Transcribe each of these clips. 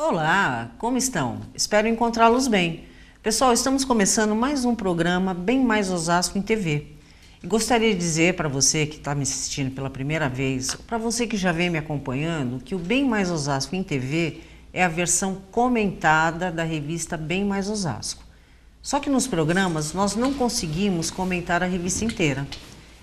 Olá, como estão? Espero encontrá-los bem. Pessoal, estamos começando mais um programa Bem Mais Osasco em TV. E gostaria de dizer para você que está me assistindo pela primeira vez, para você que já vem me acompanhando, que o Bem Mais Osasco em TV é a versão comentada da revista Bem Mais Osasco. Só que nos programas nós não conseguimos comentar a revista inteira.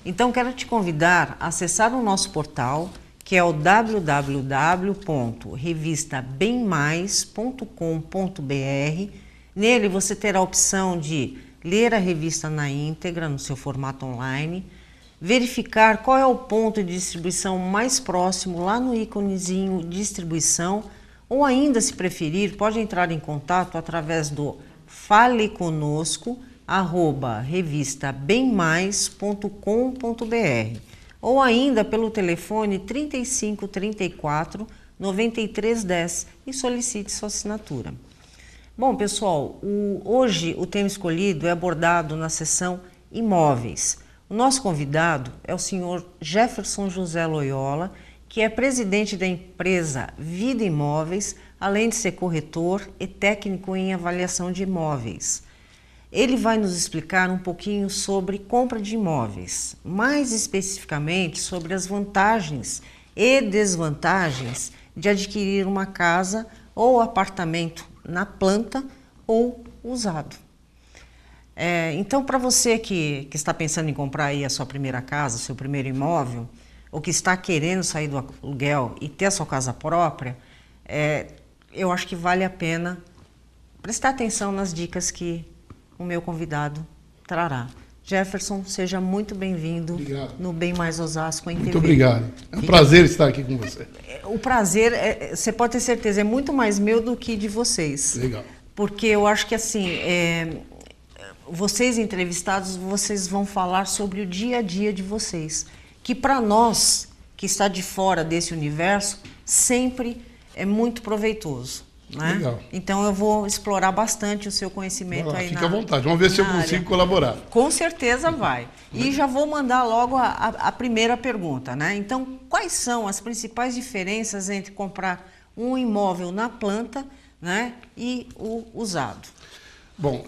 Então quero te convidar a acessar o nosso portal, que é o www.revistabemmais.com.br. Nele você terá a opção de ler a revista na íntegra, no seu formato online, verificar qual é o ponto de distribuição mais próximo lá no íconezinho distribuição, ou ainda, se preferir, pode entrar em contato através do faleconosco@revistabemmais.com.br ou ainda pelo telefone 35 34 93 10 e solicite sua assinatura. Bom, pessoal, hoje o tema escolhido é abordado na seção Imóveis. O nosso convidado é o senhor Jefferson José Loyola, que é presidente da empresa Vida Imóveis, além de ser corretor e técnico em avaliação de imóveis. Ele vai nos explicar um pouquinho sobre compra de imóveis, mais especificamente sobre as vantagens e desvantagens de adquirir uma casa ou apartamento na planta ou usado. Então, para você que está pensando em comprar aí a sua primeira casa, seu primeiro imóvel, ou que está querendo sair do aluguel e ter a sua casa própria, eu acho que vale a pena prestar atenção nas dicas que o meu convidado trará. Jefferson, seja muito bem-vindo no Bem Mais Osasco em TV. Muito obrigado. É um prazer estar aqui com você. O prazer, você pode ter certeza, é muito mais meu do que de vocês. Legal. Porque eu acho que assim, vocês entrevistados, vocês vão falar sobre o dia a dia de vocês, que para nós, que está de fora desse universo, sempre é muito proveitoso. Né? Legal. Então eu vou explorar bastante o seu conhecimento aí. Fica à vontade, vamos ver se eu consigo colaborar. Com certeza vai. E já vou mandar logo a primeira pergunta, né? Então, quais são as principais diferenças entre comprar um imóvel na planta, né, e o usado? Bom,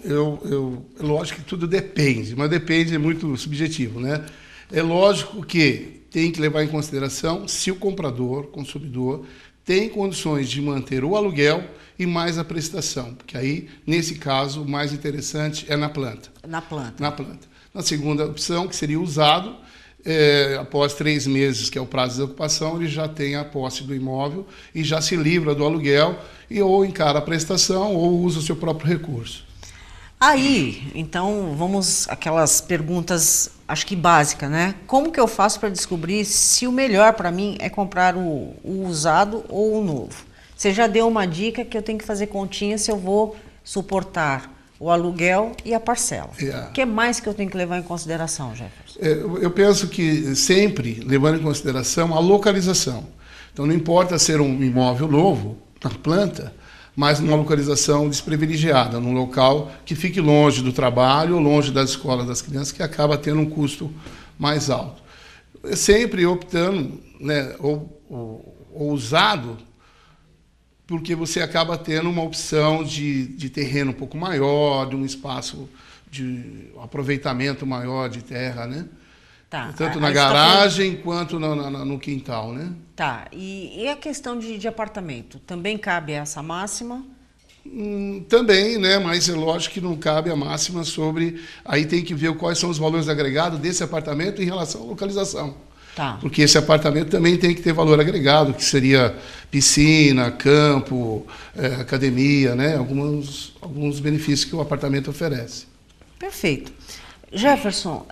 lógico que tudo depende, mas depende, é muito subjetivo, né? É lógico que tem que levar em consideração se o comprador, consumidor, tem condições de manter o aluguel e mais a prestação, porque aí, nesse caso, o mais interessante é na planta. Na planta. Na planta. Na segunda opção, que seria usado, após 3 meses, que é o prazo de ocupação, ele já tem a posse do imóvel e já se livra do aluguel e ou encara a prestação ou usa o seu próprio recurso. Aí, então, vamos aquelas perguntas, acho que básicas, né? Como que eu faço para descobrir se o melhor para mim é comprar o usado ou o novo? Você já deu uma dica que eu tenho que fazer continha se eu vou suportar o aluguel e a parcela. O que mais que eu tenho que levar em consideração, Jefferson? Eu penso que sempre levando em consideração a localização. Então, não importa ser um imóvel novo, na planta, mas numa localização desprivilegiada, num local que fique longe do trabalho, longe das escolas das crianças, que acaba tendo um custo mais alto. Sempre optando, né, ou usado, porque você acaba tendo uma opção de terreno um pouco maior, de um espaço de aproveitamento maior de terra, né? Tá. Tanto na garagem quanto no quintal, né? Tá. E a questão de apartamento? Também cabe essa máxima? Também, né? Mas é lógico que não cabe a máxima sobre... Aí tem que ver quais são os valores agregados desse apartamento em relação à localização. Tá. Porque esse apartamento também tem que ter valor agregado, que seria piscina, campo, academia, né? Alguns benefícios que o apartamento oferece. Perfeito. Jefferson,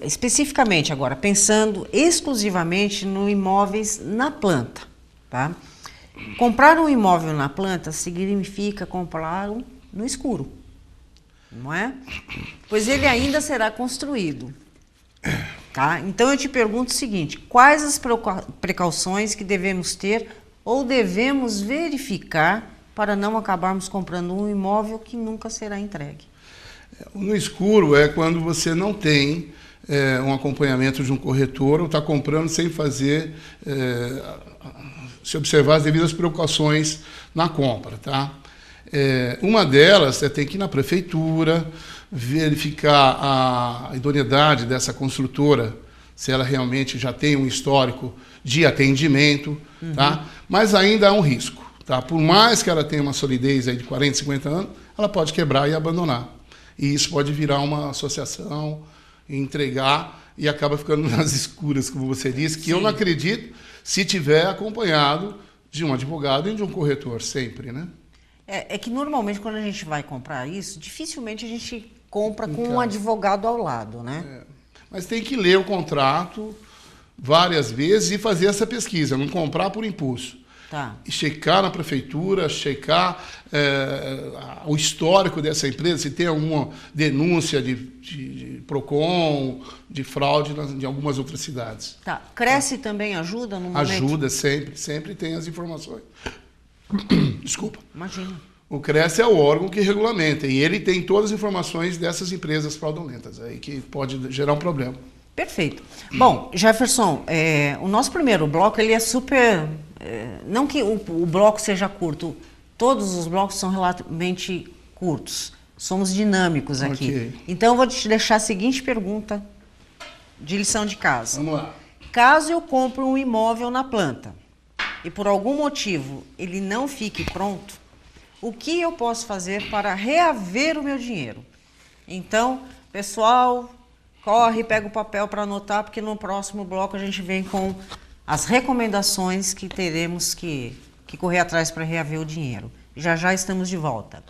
especificamente agora, pensando exclusivamente no imóveis na planta, tá? Comprar um imóvel na planta significa comprá-lo no escuro, não é? Pois ele ainda será construído, tá? Então eu te pergunto o seguinte, quais as precauções que devemos ter ou devemos verificar para não acabarmos comprando um imóvel que nunca será entregue? No escuro é quando você não tem um acompanhamento de um corretor ou está comprando sem fazer, se observar as devidas precauções na compra, tá? Uma delas é ter que ir na prefeitura, verificar a idoneidade dessa construtora, se ela realmente já tem um histórico de atendimento, tá? Mas ainda há um risco, tá? Por mais que ela tenha uma solidez aí de 40, 50 anos, ela pode quebrar e abandonar. E isso pode virar uma associação, entregar e acaba ficando nas escuras, como você disse, que Sim. Eu não acredito se tiver acompanhado de um advogado e de um corretor, sempre, né? É que normalmente quando a gente vai comprar isso, dificilmente a gente compra com um advogado ao lado, né? Mas tem que ler o contrato várias vezes e fazer essa pesquisa, não comprar por impulso. Tá. E checar na prefeitura, checar o histórico dessa empresa, se tem alguma denúncia de PROCON, de fraude em algumas outras cidades. Tá. Cresce também ajuda no momento? Ajuda, sempre tem as informações. Desculpa. Imagina. O CRES é o órgão que regulamenta e ele tem todas as informações dessas empresas fraudulentas, aí que pode gerar um problema. Perfeito. Bom, Jefferson, o nosso primeiro bloco ele é super... não que o bloco seja curto, todos os blocos são relativamente curtos. Somos dinâmicos aqui. Okay. Então, eu vou te deixar a seguinte pergunta de lição de casa. Vamos lá. Caso eu compre um imóvel na planta e por algum motivo ele não fique pronto, o que eu posso fazer para reaver o meu dinheiro? Então, pessoal, corre, pega o papel para anotar, porque no próximo bloco a gente vem com as recomendações que teremos que correr atrás para reaver o dinheiro. Já estamos de volta.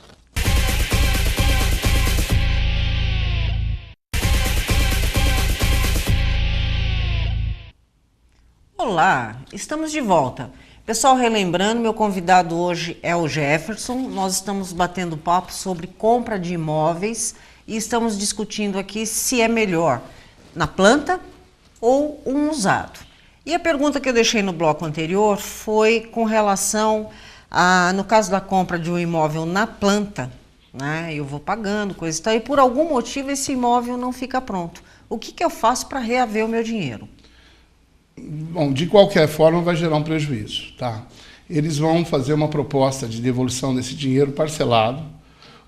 Olá, estamos de volta. Pessoal, relembrando, meu convidado hoje é o Jefferson. Nós estamos batendo papo sobre compra de imóveis e estamos discutindo aqui se é melhor na planta ou um usado. E a pergunta que eu deixei no bloco anterior foi com relação a, no caso da compra de um imóvel na planta, né? Eu vou pagando, coisa e tal, e por algum motivo esse imóvel não fica pronto. O que eu faço para reaver o meu dinheiro? Bom, de qualquer forma vai gerar um prejuízo, tá? Eles vão fazer uma proposta de devolução desse dinheiro parcelado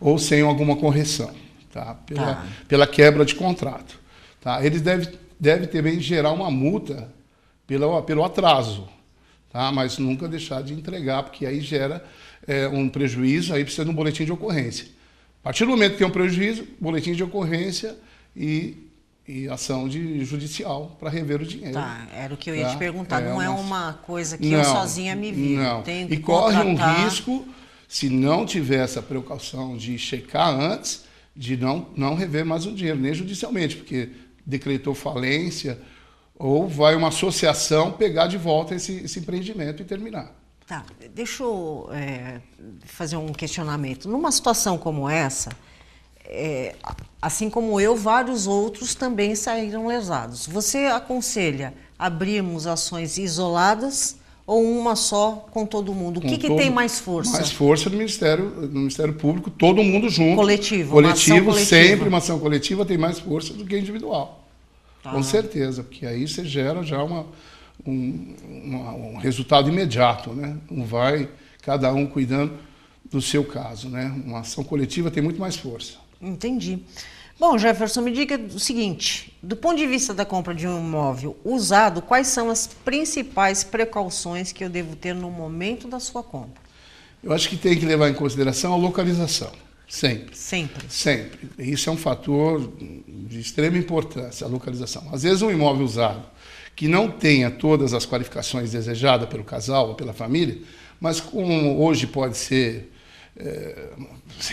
ou sem alguma correção, tá? Pela quebra de contrato, tá? Eles devem também gerar uma multa pelo atraso, tá? Mas nunca deixar de entregar, porque aí gera um prejuízo, aí precisa de um boletim de ocorrência. A partir do momento que tem um prejuízo, boletim de ocorrência e ação judicial para rever o dinheiro. Tá, era o que eu ia te perguntar. Não é uma coisa que eu sozinha me viro. Não. Tenho que e corre um contratar... risco, se não tiver essa precaução de checar antes, de não rever mais o dinheiro, nem judicialmente, porque decretou falência ou vai uma associação pegar de volta esse empreendimento e terminar. Tá, deixa eu fazer um questionamento. Numa situação como essa... assim como eu, vários outros também saíram lesados. Você aconselha abrirmos ações isoladas ou uma só com todo mundo? O que tem mais força? Mais força no Ministério Público, todo mundo junto. Coletivo, sempre uma ação coletiva tem mais força do que individual. Tá. Com certeza, porque aí você gera já um resultado imediato, né? Não vai cada um cuidando do seu caso, né? Uma ação coletiva tem muito mais força. Entendi. Bom, Jefferson, me diga o seguinte, do ponto de vista da compra de um imóvel usado, quais são as principais precauções que eu devo ter no momento da sua compra? Eu acho que tem que levar em consideração a localização, sempre. Sempre? Sempre. Isso é um fator de extrema importância, a localização. Às vezes um imóvel usado que não tenha todas as qualificações desejadas pelo casal ou pela família, mas como hoje pode ser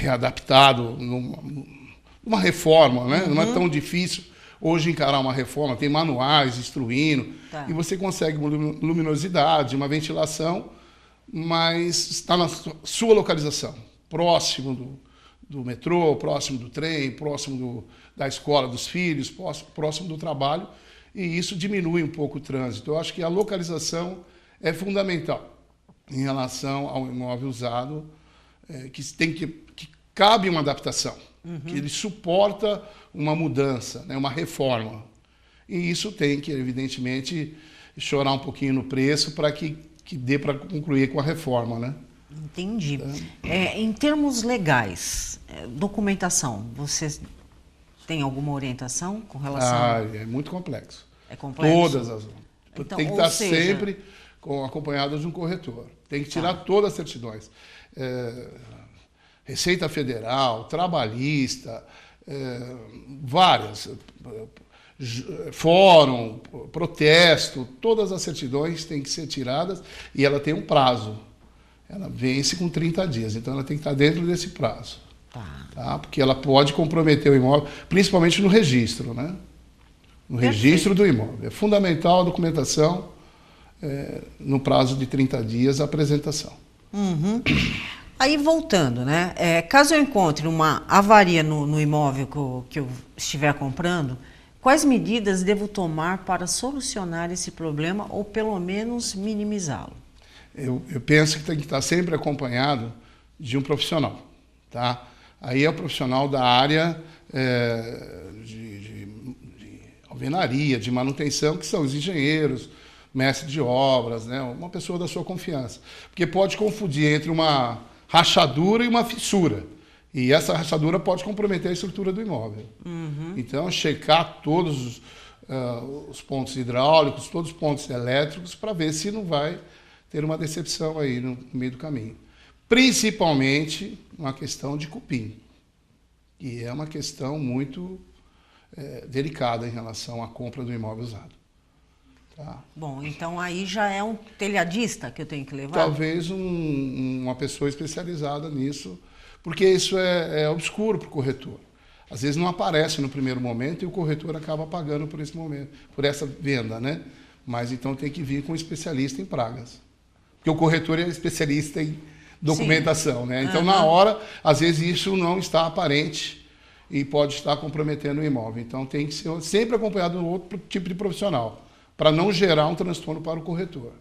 adaptado numa reforma, né? Não é tão difícil hoje encarar uma reforma, tem manuais instruindo, e você consegue uma luminosidade, uma ventilação, mas está na sua localização, próximo do metrô, próximo do trem, próximo da escola dos filhos, próximo do trabalho, e isso diminui um pouco o trânsito. Eu acho que a localização é fundamental em relação ao imóvel usado, que cabe uma adaptação, que ele suporta uma mudança, né, uma reforma. E isso tem que, evidentemente, chorar um pouquinho no preço para que dê para concluir com a reforma, né? Entendi. Em termos legais, documentação, você tem alguma orientação com relação? É muito complexo. É complexo? Todas as... Então, tem que estar sempre acompanhado de um corretor. Tem que tirar todas as certidões. Receita Federal, trabalhista, várias, fórum, protesto, todas as certidões têm que ser tiradas e ela tem um prazo. Ela vence com 30 dias, então ela tem que estar dentro desse prazo. Tá? Porque ela pode comprometer o imóvel, principalmente no registro, né? No registro do imóvel. É fundamental a documentação no prazo de 30 dias a apresentação. Uhum. Aí voltando, né? Caso eu encontre uma avaria no imóvel que eu estiver comprando, quais medidas devo tomar para solucionar esse problema ou pelo menos minimizá-lo? Eu penso que tem que estar sempre acompanhado de um profissional, tá? Aí é o profissional da área de alvenaria, de manutenção, que são os engenheiros, mestre de obras, né? Uma pessoa da sua confiança. Porque pode confundir entre uma rachadura e uma fissura. E essa rachadura pode comprometer a estrutura do imóvel. Uhum. Então, checar todos os pontos hidráulicos, todos os pontos elétricos, para ver se não vai ter uma decepção aí no meio do caminho. Principalmente uma questão de cupim. E é uma questão muito delicada em relação à compra do imóvel usado. Tá? Bom, então aí já é um telhadista que eu tenho que levar? Talvez uma pessoa especializada nisso, porque isso é obscuro para o corretor. Às vezes não aparece no primeiro momento e o corretor acaba pagando por esse momento, por essa venda, né? Mas então tem que vir com um especialista em pragas. Porque o corretor é especialista em documentação, sim, né? Então, na hora, às vezes isso não está aparente e pode estar comprometendo o imóvel. Então, tem que ser sempre acompanhado de outro tipo de profissional, para não gerar um transtorno para o corretor.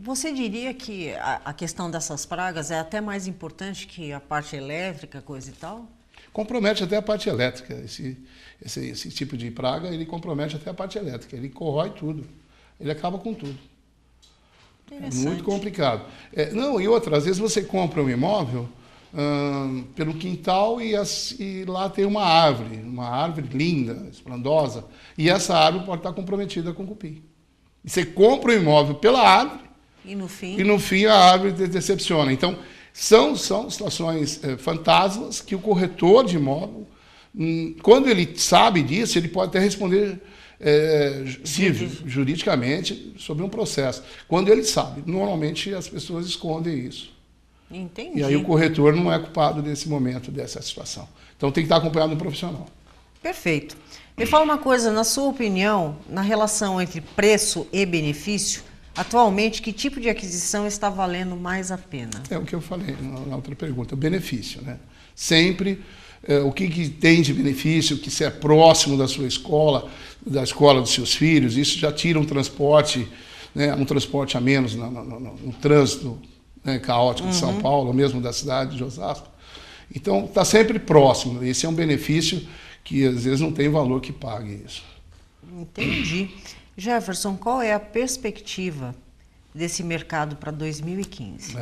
Você diria que a questão dessas pragas é até mais importante que a parte elétrica, coisa e tal? Compromete até a parte elétrica. Esse tipo de praga, ele compromete até a parte elétrica. Ele corrói tudo. Ele acaba com tudo. É muito complicado. E outra, às vezes você compra um imóvel pelo quintal e lá tem uma árvore linda, esplendosa, e essa árvore pode estar comprometida com cupim. E você compra o imóvel pela árvore e no fim a árvore decepciona. Então, são situações fantasmas que o corretor de imóvel, quando ele sabe disso, ele pode até responder juridicamente sobre um processo. Quando ele sabe, normalmente as pessoas escondem isso. Entendi. E aí o corretor não é culpado desse momento, dessa situação. Então tem que estar acompanhado de um profissional. Perfeito. Me fala uma coisa, na sua opinião, na relação entre preço e benefício, atualmente que tipo de aquisição está valendo mais a pena? É o que eu falei na outra pergunta, o benefício, né? Sempre o que tem de benefício, que se é próximo da sua escola, da escola dos seus filhos, isso já tira um transporte, né, um transporte a menos no trânsito, né, caótico de São Paulo, ou mesmo da cidade de Osasco. Então, está sempre próximo. Esse é um benefício que, às vezes, não tem valor que pague isso. Entendi. Jefferson, qual é a perspectiva desse mercado para 2015?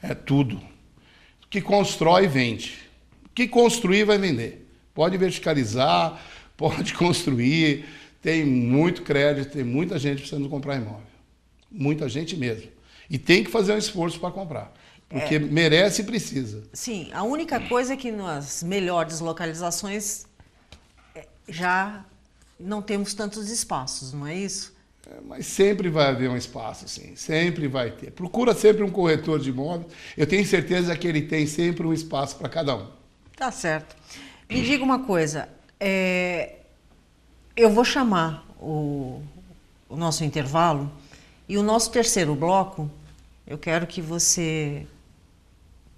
É tudo. O que constrói, vende. O que construir, vai vender. Pode verticalizar, pode construir. Tem muito crédito, tem muita gente precisando comprar imóvel. Muita gente mesmo. E tem que fazer um esforço para comprar. Porque merece e precisa. Sim, a única coisa é que nas melhores localizações já não temos tantos espaços, não é isso? Mas sempre vai haver um espaço, sim. Sempre vai ter. Procura sempre um corretor de imóveis. Eu tenho certeza que ele tem sempre um espaço para cada um. Tá certo. Me diga uma coisa. Eu vou chamar o nosso intervalo e o nosso terceiro bloco, eu quero que você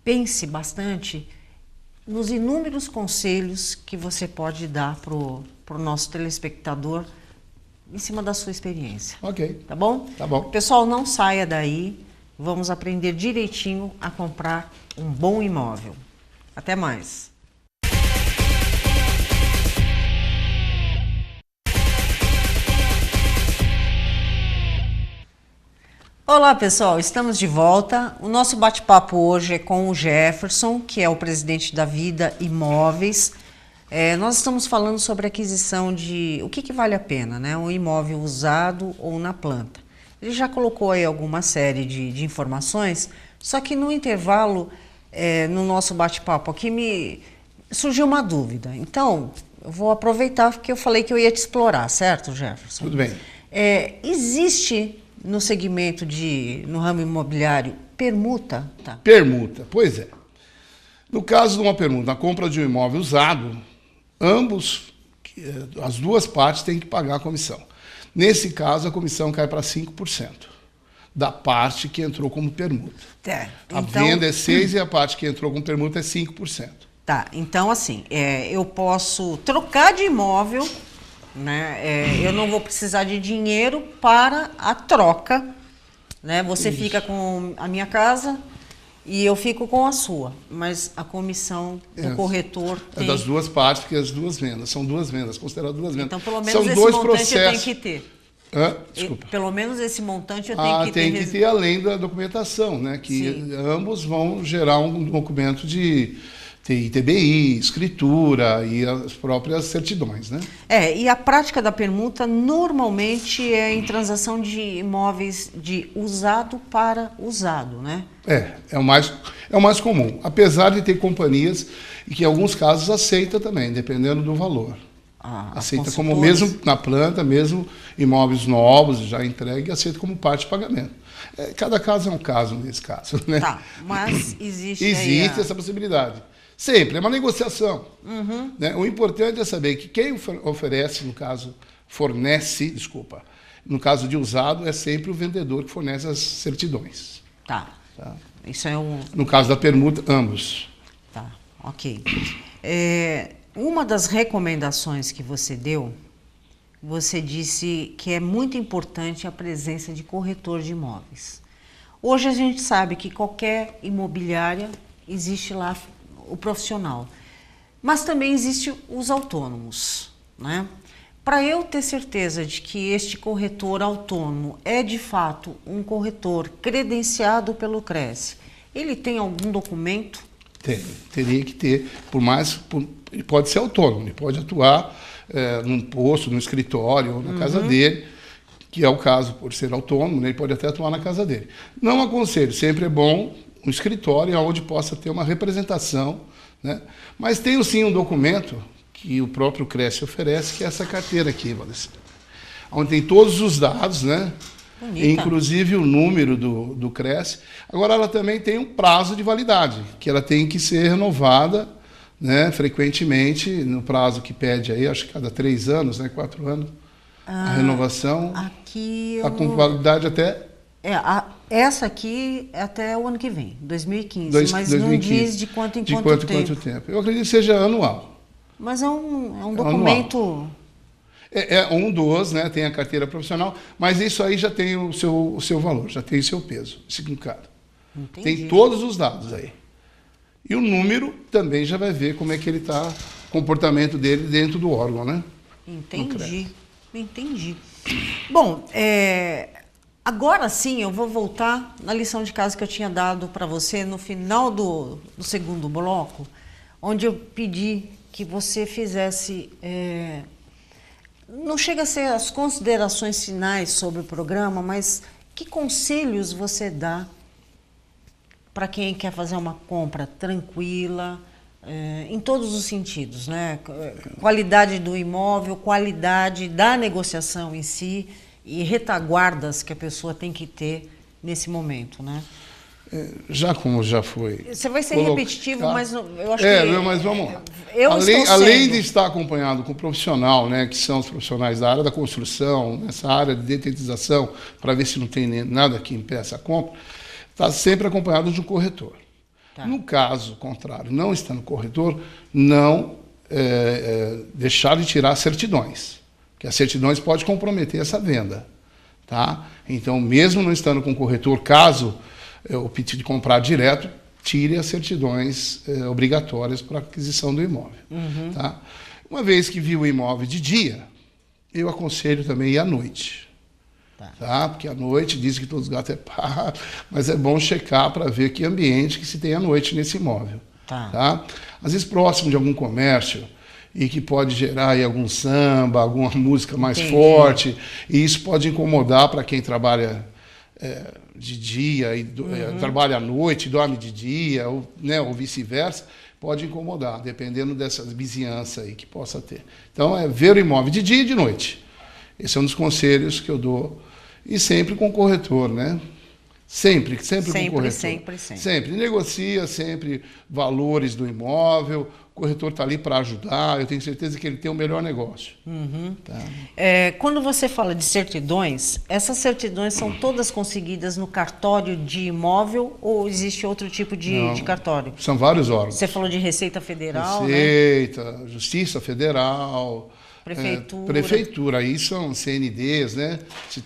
pense bastante nos inúmeros conselhos que você pode dar para o nosso telespectador em cima da sua experiência. Ok. Tá bom? Tá bom. Pessoal, não saia daí. Vamos aprender direitinho a comprar um bom imóvel. Até mais. Olá, pessoal, estamos de volta. O nosso bate-papo hoje é com o Jefferson, que é o presidente da Vida Imóveis. Nós estamos falando sobre a aquisição de o que vale a pena, né? Um imóvel usado ou na planta. Ele já colocou aí alguma série de informações, só que no intervalo, no nosso bate-papo aqui, me surgiu uma dúvida. Então, eu vou aproveitar porque eu falei que eu ia te explorar, certo, Jefferson? Tudo bem. Existe no segmento no ramo imobiliário permuta? Tá. Permuta, pois é. No caso de uma permuta, na compra de um imóvel usado, as duas partes têm que pagar a comissão. Nesse caso, a comissão cai para 5% da parte que entrou como permuta. A venda é 6% e a parte que entrou como permuta é 5%. Tá, então assim, eu posso trocar de imóvel, né? Eu não vou precisar de dinheiro para a troca, né? Você fica com a minha casa e eu fico com a sua, mas a comissão do corretor tem... É das duas partes, porque as duas vendas, são duas vendas, consideradas duas vendas. Então, pelo menos são esse dois montante processos. eu tenho que ter. Desculpa. Pelo menos esse montante eu tenho que ter. Tem que ter além da documentação, né? Que Sim. Ambos vão gerar um documento de ITBI, escritura e as próprias certidões, né? E a prática da permuta normalmente é em transação de imóveis de usado para usado, né? É o mais comum, apesar de ter companhias e que em alguns casos aceita também, dependendo do valor. Aceita como mesmo na planta, mesmo imóveis novos já entregue, aceita como parte de pagamento. Cada caso é um caso nesse caso, né? Tá, mas existe essa possibilidade. Sempre, é uma negociação. Uhum. Né? O importante é saber que quem oferece, no caso de usado, é sempre o vendedor que fornece as certidões. Tá. Isso é No caso da permuta, ambos. Tá, ok. Uma das recomendações que você deu, você disse que é muito importante a presença de corretor de imóveis. Hoje a gente sabe que qualquer imobiliária existe lá o profissional, mas também existem os autônomos, né? Para eu ter certeza de que este corretor autônomo é de fato um corretor credenciado pelo CRES, ele tem algum documento? Teria que ter, ele pode ser autônomo, ele pode atuar num posto, no escritório ou na casa dele, que é o caso por ser autônomo, né? Ele pode até atuar na casa dele. Não aconselho, sempre é bom um escritório onde possa ter uma representação, né? Mas tem sim um documento que o próprio CRES oferece, que é essa carteira aqui, Vanessa, onde tem todos os dados, né? Inclusive o número do CRES. Agora, ela também tem um prazo de validade, que ela tem que ser renovada, né, frequentemente, no prazo que pede aí, acho que cada 3 anos, né, 4 anos, a renovação. Aqui com validade até... essa aqui é até o ano que vem, 2015, mas 2015. Não diz de quanto em quanto tempo. Eu acredito que seja anual. Mas é um documento... Anual. Um dos, né, tem a carteira profissional, mas isso aí já tem o seu valor, já tem o seu peso, significado. Entendi. Tem todos os dados aí. E o número também já vai ver como é que ele está, o comportamento dele dentro do órgão, né? Entendi. Bom, agora sim eu vou voltar na lição de casa que eu tinha dado para você no final do segundo bloco, onde eu pedi que você fizesse... não chega a ser as considerações finais sobre o programa, mas que conselhos você dá para quem quer fazer uma compra tranquila, em todos os sentidos, né? Qualidade do imóvel, qualidade da negociação em si e retaguardas que a pessoa tem que ter nesse momento, né? Como já foi... Você vai ser repetitivo, mas eu acho mas vamos lá. Eu além de estar acompanhado com um profissional, né, que são os profissionais da área da construção, nessa área de detetização, para ver se não tem nada que impeça a compra, está sempre acompanhado de um corretor. Tá. No caso contrário, não estando corretor, não deixar de tirar certidões, que as certidões podem comprometer essa venda. Tá? Então, mesmo não estando com corretor, caso o pedido de comprar direto, tire as certidões obrigatórias para a aquisição do imóvel. Tá? Uma vez que viu o imóvel de dia, eu aconselho também ir à noite. tá? Porque à noite dizem que todos os gatos é pá, mas é bom checar para ver que ambiente que se tem à noite nesse imóvel. Tá? Às vezes próximo de algum comércio e que pode gerar aí algum samba, alguma música mais forte, e isso pode incomodar para quem trabalha de dia e trabalha à noite, dorme de dia, ou, né, ou vice-versa, pode incomodar, dependendo dessa vizinhança aí que possa ter. Então, é ver o imóvel de dia e de noite. Esse é um dos conselhos que eu dou. E sempre com o corretor, né? Sempre com o corretor. Sempre. Negocia sempre valores do imóvel. O corretor está ali para ajudar. Eu tenho certeza que ele tem o melhor negócio. Tá? Quando você fala de certidões, essas certidões são todas conseguidas no cartório de imóvel ou existe outro tipo de cartório? São vários órgãos. Você falou de Receita Federal, Receita, Justiça Federal... Prefeitura. Aí são CNDs, né?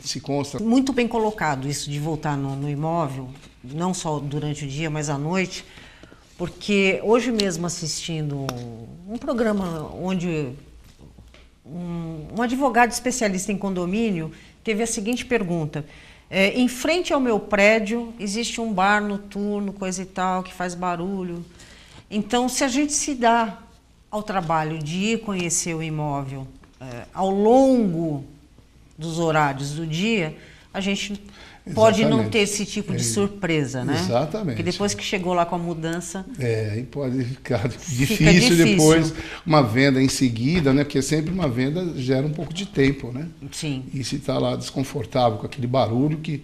Se consta. Muito bem colocado isso de voltar no imóvel, não só durante o dia, mas à noite, porque hoje mesmo assistindo um programa onde um advogado especialista em condomínio teve a seguinte pergunta: em frente ao meu prédio existe um bar noturno, coisa e tal, que faz barulho. Então, se a gente se dá ao trabalho de ir conhecer o imóvel ao longo dos horários do dia, a gente pode não ter esse tipo de surpresa, né? Exatamente. Porque depois que chegou lá com a mudança... aí pode ficar difícil depois uma venda em seguida, né? Porque sempre uma venda gera um pouco de tempo, né? Sim. E se está lá desconfortável com aquele barulho que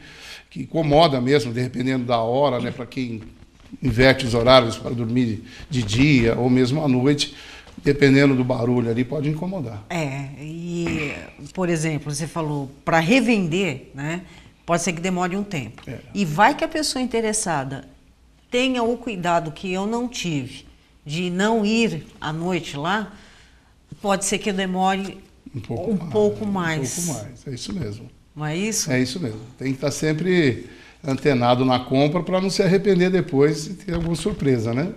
incomoda mesmo, dependendo da hora, né? Para quem inverte os horários para dormir de dia ou mesmo à noite, dependendo do barulho ali, pode incomodar. E, por exemplo, você falou, para revender, né, pode ser que demore um tempo. E vai que a pessoa interessada tenha o cuidado que eu não tive, de não ir à noite lá, pode ser que demore um pouco mais. É isso mesmo. Não é isso? É isso mesmo. Tem que estar sempre antenado na compra para não se arrepender depois e ter alguma surpresa, né?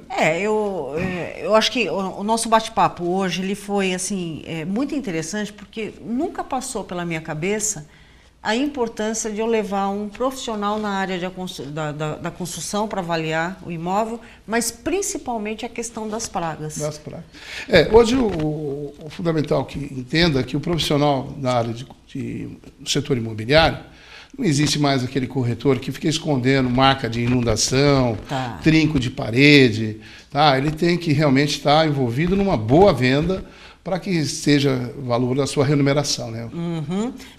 Eu acho que o nosso bate-papo hoje ele foi assim, muito interessante, porque nunca passou pela minha cabeça a importância de eu levar um profissional na área da construção para avaliar o imóvel, mas principalmente a questão das pragas. Hoje o fundamental que entenda que o profissional da área do setor imobiliário, não existe mais aquele corretor que fica escondendo marca de inundação, trinco de parede. Tá? Ele tem que realmente estar envolvido numa boa venda para que seja valor da sua remuneração. Né?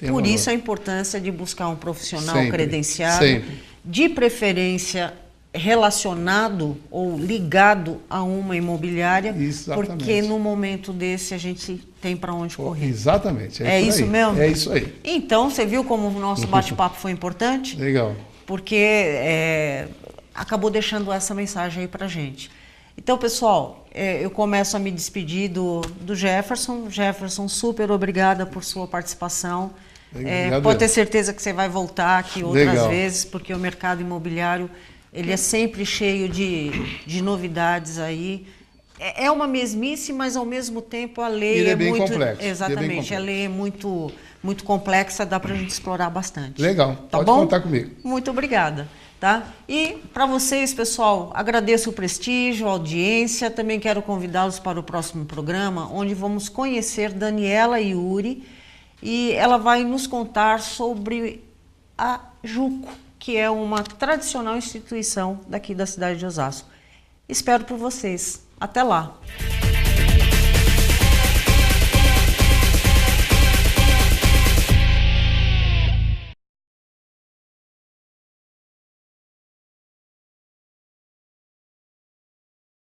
Por isso a importância de buscar um profissional credenciado, de preferência relacionado ou ligado a uma imobiliária, porque no momento desse a gente tem para onde correr. Exatamente. É isso mesmo? É isso aí. Então, você viu como o nosso bate-papo foi importante? Legal. Porque acabou deixando essa mensagem aí para a gente. Então, pessoal, eu começo a me despedir do Jefferson. Jefferson, super obrigada por sua participação. Pode ter certeza que você vai voltar aqui outras vezes, porque o mercado imobiliário ele é sempre cheio de novidades aí. É uma mesmice, mas ao mesmo tempo a lei ele é bem muito complexo. Exatamente, a lei é muito complexa, dá para a gente explorar bastante. Legal, tá pode bom? Contar comigo. Muito obrigada. Tá? E para vocês, pessoal, agradeço o prestígio, a audiência. Também quero convidá-los para o próximo programa, onde vamos conhecer Daniela Iuri e ela vai nos contar sobre a Juco, que é uma tradicional instituição daqui da cidade de Osasco. Espero por vocês. Até lá!